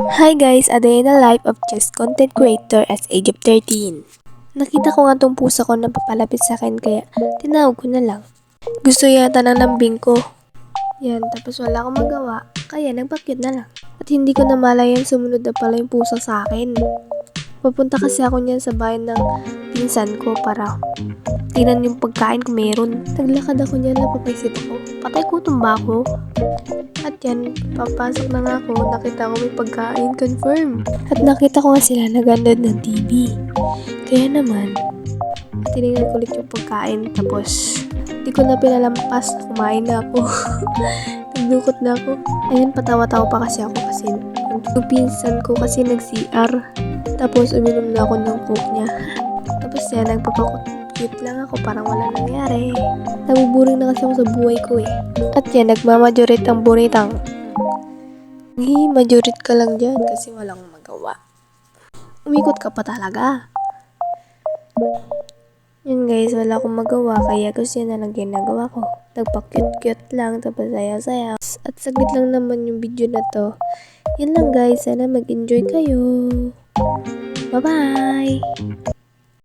Hi guys, a day in the life of chess content creator at age of 13. Nakita ko nga tong pusa ko na papalapit sa akin kaya tinawag ko na lang. Gusto yata ng lambing ko. Yan, tapos wala akong magawa kaya nagpakyut na lang. At hindi ko na malayan sumunod na pala yung pusa sa akin. Papunta kasi ako niyan sa bayan ng pinsan ko para tingnan yung pagkain kung meron. Naglakad ako niyan, napapaisip ako. Patay gutom ba ako? At yan, papasok na nga ako, nakita ko may pagkain, confirm. At nakita ko nga sila nagandad ng TV. Kaya naman, tinignan ko ulit yung pagkain, tapos di ko na pinalampas, kumain na ako. Nagdukot na ako. Ayun, patawa-tawa pa kasi ako kasi yung pinsan ko kasi nag-CR. Tapos uminom na ako ng coke niya. Tapos yan, nagpapakut lang ako, parang wala nangyari. Nabuburing na kasi ako sa buhay ko eh. At yan, nagmamajorit ang buritang. Majorit ka lang dyan kasi walang magawa. Umikot ka pa talaga. Yun guys, wala akong magawa kaya kasi yan na lang ginagawa ko. Nagpa-cute lang tapos sayaw-sayaw. At saglit lang naman yung video na to. Yan lang guys, sana mag-enjoy kayo. Bye-bye!